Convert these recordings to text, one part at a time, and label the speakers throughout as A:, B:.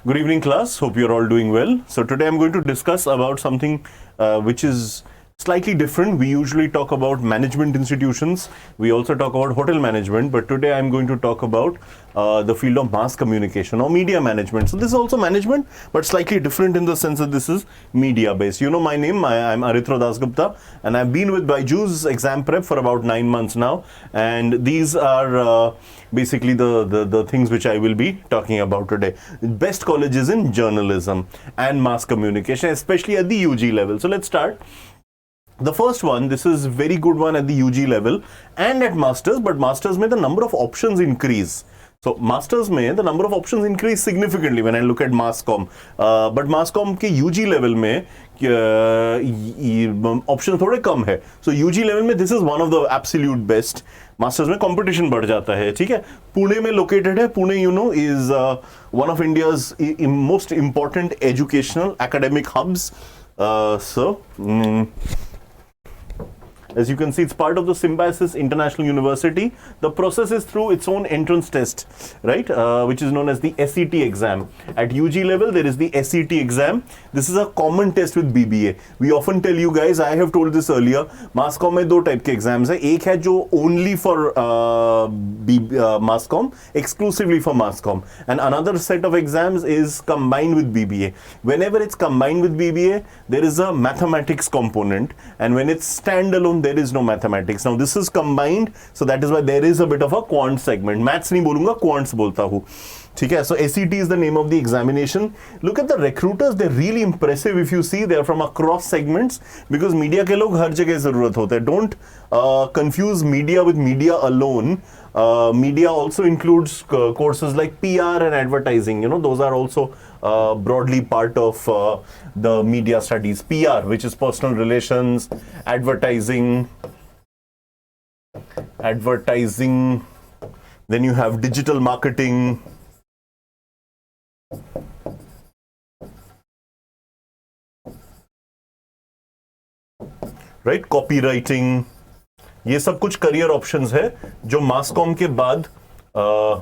A: Good evening, class. Hope you're all doing well. So today I'm going to discuss about something which is slightly different. We usually talk about management institutions. We also talk about hotel management, but today I'm going to talk about the field of mass communication or media management. So this is also management, but slightly different in the sense that this is media based. You know my name, I'm Aritra Dasgupta, and I've been with Byju's exam prep for about 9 months now. And these are basically the things which I will be talking about today. Best colleges in journalism and mass communication, especially at the UG level. So let's start. The first one, this is very good one at the UG level and at masters, but masters में the number of options increase. So masters में the number of options increase significantly when I look at masscom. But masscom के UG level में options थोड़े कम है. So UG level में this is one of the absolute best. Masters में competition बढ़ जाता है. ठीक है, पुणे में लोकेटेड है. Pune you know is one of India's most important educational academic hubs. As you can see, it's part of the Symbiosis International University. The process is through its own entrance test, right, which is known as the SET exam. At UG level, there is the SET exam. This is a common test with BBA. We often tell you guys, I have told this earlier, masscom में दो type के exams है. एक है जो only for masscom, exclusively for masscom. And another set of exams is combined with BBA. Whenever it's combined with BBA, there is a mathematics component. And when it's standalone, there is no mathematics. Now this is combined, so that is why there is a bit of a quant segment. Maths नहीं बोलूँगा, quants बोलता हूँ. ठीक है, so SET is the name of the examination. Look at the recruiters, they're really impressive. If you see, they're from across segments because media के लोग हर जगह ज़रूरत होते हैं. Don't confuse media with media alone. Media also includes courses like PR and advertising. You know, those are also broadly part of the media studies. PR, which is personal relations, advertising. Then you have digital marketing. Right, copywriting. ये सब कुछ career options है जो मासकॉम के बाद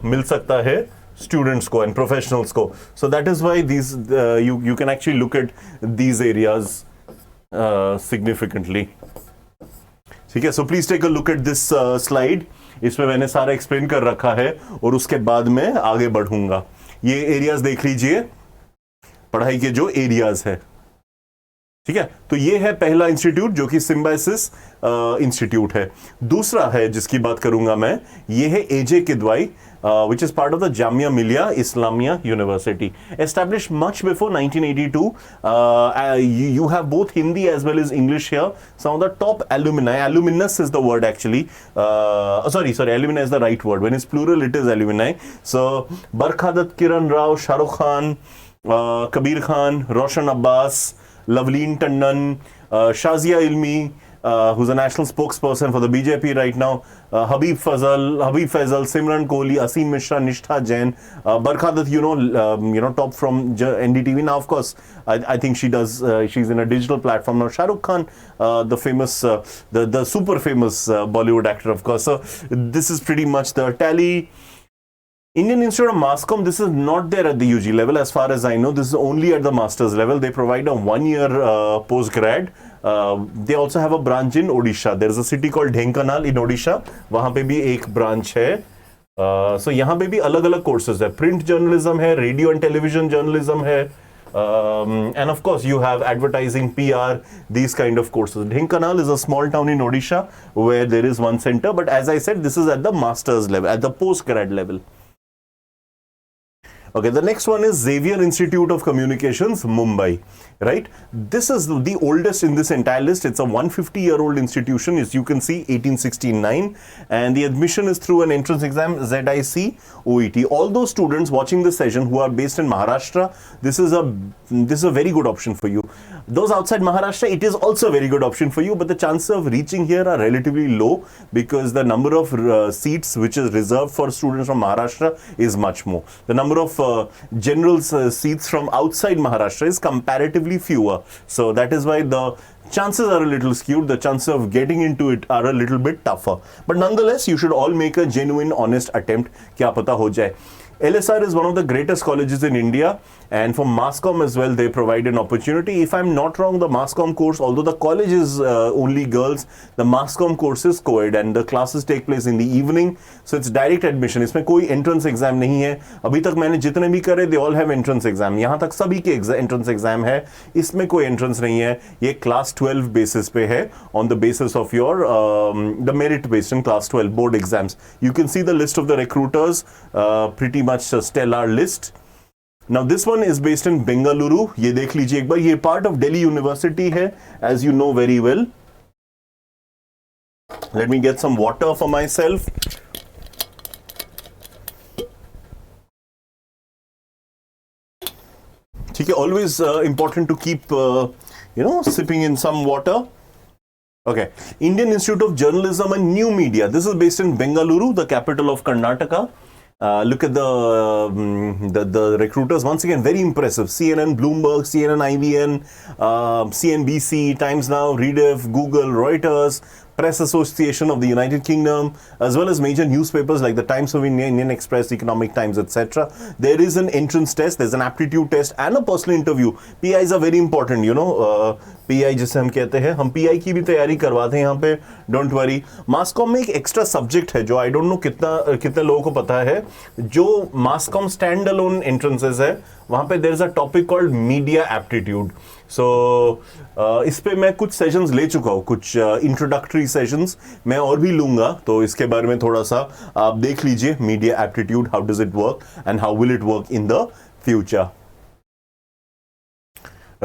A: मिल सकता है students को एंड प्रोफेशनल्स को. So that is why these you can actually look at these areas significantly. ठीक है, so please take a look at this slide. इसमें मैंने सारा एक्सप्लेन कर रखा है और उसके बाद मैं आगे बढ़ूंगा. ये एरियाज देख लीजिए, पढ़ाई के जो एरियाज है. ठीक है, तो ये है पहला इंस्टीट्यूट जो कि सिम्बायोसिस इंस्टीट्यूट है. दूसरा है जिसकी बात करूंगा मैं, ये है AJ Kidwai, which is part of the Jamia Millia Islamia University, established much before 1982. You have both Hindi as well as English here. Some of the top alumni, alumnus is the word actually. Sorry, alumni is the right word. When it's plural, it is alumni. So, Barkhadat Kiran Rao, Shahrukh Khan, Kabir Khan, Roshan Abbas, Lavleen Tandon, Shazia Ilmi, who's a national spokesperson for the BJP right now, Habib Faisal, Simran Kohli, Asim Mishra, Nishtha Jain, Barkhadat, you know, top from NDTV. Now, of course, I think she does. She's in a digital platform now. Shahrukh Khan, the famous, the super famous Bollywood actor, of course. So this is pretty much the tally. Indian Institute of Masscom, this is not there at the UG level as far as I know. This is only at the master's level. They provide a 1-year postgrad. They also have a branch in Odisha. There is a city called Dhenkanal in Odisha. वहाँ पे भी एक branch है. So यहाँ पे भी अलग-अलग courses है. Print journalism है, radio and television journalism है. And of course you have advertising, PR, these kind of courses. Dhenkanal is a small town in Odisha where there is one center. But as I said, this is at the master's level, at the postgrad level. Okay, the next one is Xavier Institute of Communications, Mumbai, right? This is the oldest in this entire list. It's a 150-year-old institution, as you can see, 1869, and the admission is through an entrance exam, ZIC OET. All those students watching this session who are based in Maharashtra, this is a very good option for you. Those outside Maharashtra, it is also a very good option for you, but the chances of reaching here are relatively low because the number of seats which is reserved for students from Maharashtra is much more. The number of general seats from outside Maharashtra is comparatively fewer. So that is why the chances are a little skewed. The chances of getting into it are a little bit tougher. But nonetheless, you should all make a genuine, honest attempt. क्या पता हो जाए. LSR is one of the greatest colleges in India, and for MassCom as well, they provide an opportunity. If I'm not wrong, the MassCom course, although the college is only girls, the MassCom course is co-ed, and the classes take place in the evening, so it's direct admission. इसमें कोई entrance exam नहीं है. अभी तक मैंने जितने भी करे, they all have entrance exam. यहाँ तक सभी के entrance exam है. इसमें कोई entrance नहीं है. ये class 12 basis पे है, on the basis of your the merit based in class 12 board exams. You can see the list of the recruiters, pretty much a stellar list. Now this one is based in Bengaluru. ये देख लीजिए एक बार, ये part of Delhi University है, as you know very well. Let me get some water for myself. ठीक है, always important to keep sipping in some water. Okay, Indian Institute of Journalism and New Media. This is based in Bengaluru, the capital of Karnataka. Look at the recruiters. Once again, very impressive. CNN, Bloomberg, CNN, IBN, CNBC, Times Now, Rediff, Google, Reuters, Press Association of the United Kingdom, as well as major newspapers like the Times of India, Indian Express, Economic Times, etc. There is an entrance test, there's an aptitude test and a personal interview. PIs are very important, PI जिसे हम कहते हैं, हम PI की भी तैयारी करवाते हैं यहाँ पे, डोंट वरी. मासकॉम में एक एक्स्ट्रा सब्जेक्ट है जो आई डोंट नो कितने लोगों को पता है, जो मासकॉम स्टैंड अलोन एंट्रेंसेस है, वहाँ पे there is a topic called media aptitude. So इस पे मैं कुछ सेशंस ले चुका हूँ, कुछ इंट्रोडक्टरी सेशंस मैं और भी लूंगा, तो इसके बारे में थोड़ा सा आप देख लीजिए. Media aptitude, how does it work and how will it work in the future.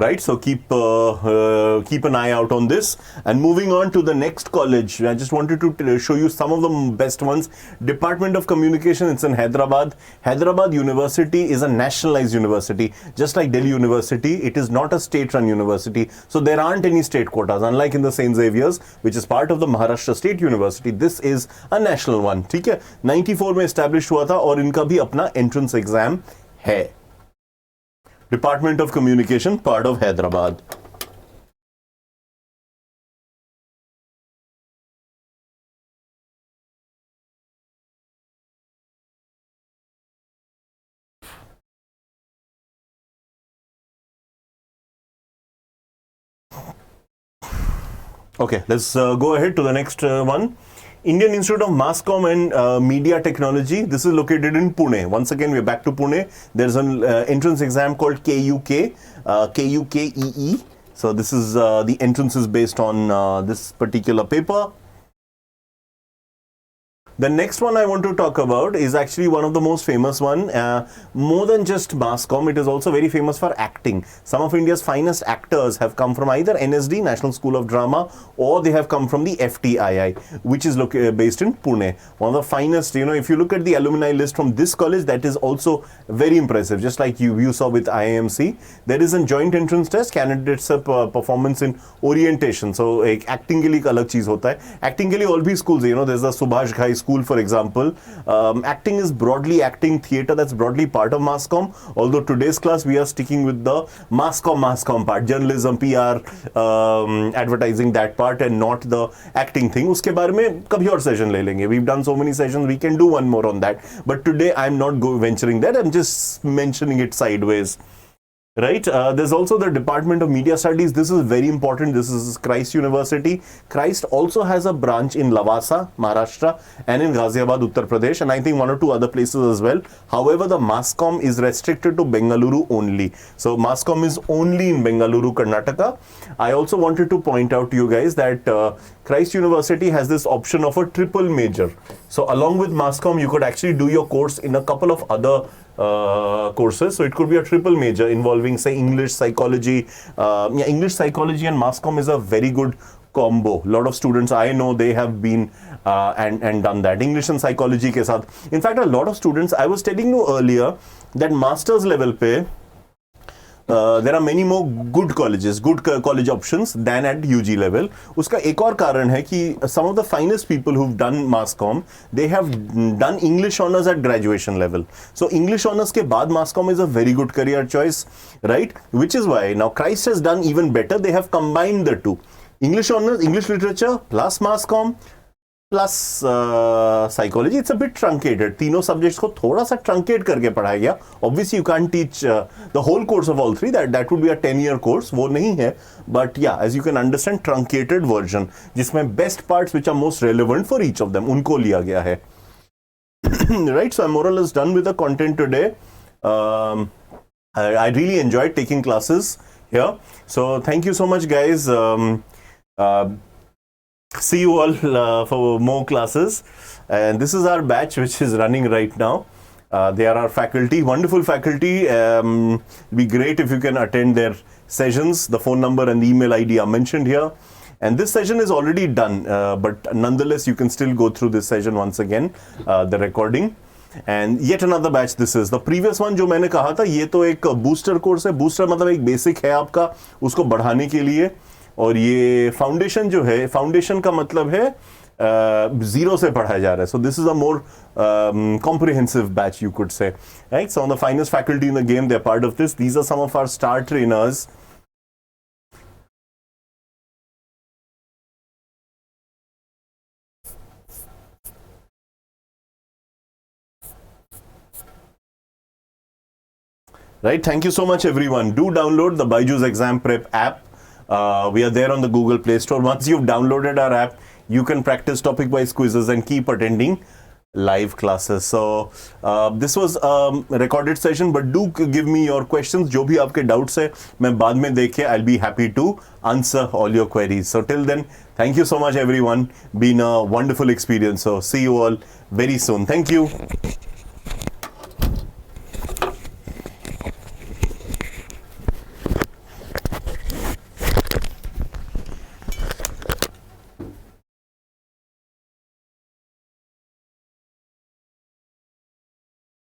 A: Right, so keep an eye out on this. And moving on to the next college, I just wanted to show you some of the best ones. Department of Communication, it's in Hyderabad. Hyderabad University is a nationalized university, just like Delhi University. It is not a state-run university, so there aren't any state quotas, unlike in the St. Xavier's, which is part of the Maharashtra State University. This is a national one. ठीक है, 94 में established हुआ था और इनका भी अपना entrance exam है. Department of Communication, part of Hyderabad. Okay, let's go ahead to the next one. Indian Institute of Masscom and Media Technology. This is located in Pune. Once again, we're back to Pune. There's an entrance exam called KUK, KUKEE. So this is the entrance is based on this particular paper. The next one I want to talk about is actually one of the most famous one. More than just Masscom, it is also very famous for acting. Some of India's finest actors have come from either NSD, National School of Drama, or they have come from the FTII, which is based in Pune. One of the finest, if you look at the alumni list from this college, that is also very impressive. Just like you saw with IIMC, there is a joint entrance test, candidates performance in orientation. So acting के लिए एक अलग चीज होता है. Acting के लिए all भी schools, there's the Subhash Ghai School, for example. Acting is broadly acting theatre, that's broadly part of Masscom, although today's class we are sticking with the Masscom part, journalism, PR, advertising, that part, and not the acting thing. उसके बारे में कभी और session ले लेंगे. We've done so many sessions, we can do one more on that, but today I'm not venturing that, I'm just mentioning it sideways. Right, there's also the Department of Media Studies. This is very important. This is Christ University. Christ also has a branch in Lavasa, Maharashtra, and in Ghaziabad, Uttar Pradesh, and I think one or two other places as well. However, the Masscom is restricted to Bengaluru only. So Masscom is only in Bengaluru, Karnataka. I also wanted to point out to you guys that Christ University has this option of a triple major. So along with Masscom, you could actually do your course in a couple of other courses. So it could be a triple major involving, say, English, psychology. English, psychology and Masscom is a very good combo. A lot of students I know, they have been and done that. English and psychology ke saath. In fact, a lot of students, I was telling you earlier that master's level pe there are many more good colleges, good college options than at UG level. उसका एक और कारण है कि some of the finest people who've done Masscom, they have done English honors at graduation level. So English honors के बाद Masscom is a very good career choice, right? Which is why now Christ has done even better. They have combined the two. English honors, English literature plus Masscom. Plus psychology. It's a bit truncated. तीनों subjects को थोड़ा सा truncate करके पढ़ाया गया. Obviously you can teach the whole course of all three. That would be a 10-year course. वो नहीं है, but yeah as you can understand truncated version जिसमें best parts which are most relevant for each of them उनको लिया गया है. Right, so I'm more or less done with the content today. I really enjoyed taking classes here. So thank you so much, guys. See you all for more classes. And this is our batch which is running right now. They are our faculty, wonderful faculty. It'd be great if you can attend their sessions. The phone number and the email ID are mentioned here. And this session is already done, but nonetheless, you can still go through this session once again, the recording. And yet another batch this is. The previous one जो मैंने कहा था, ये तो एक booster course है. Booster मतलब एक basic है आपका, उसको बढ़ाने के लिए. और ये foundation जो है, foundation का मतलब है zero से पढ़ाया जा रहा है. So this is a more comprehensive batch, you could say. Right? So on the finest faculty in the game, they're part of this. These are some of our star trainers. Right, thank you so much everyone. Do download the Byju's Exam Prep app. We are there on the Google Play Store. Once you've downloaded our app, you can practice topic-wise quizzes and keep attending live classes. So this was a recorded session, but do give me your questions. जो भी आपके doubts है, मैं बाद में देखे, I'll be happy to answer all your queries. So till then, thank you so much everyone. Been a wonderful experience. So see you all very soon. Thank you.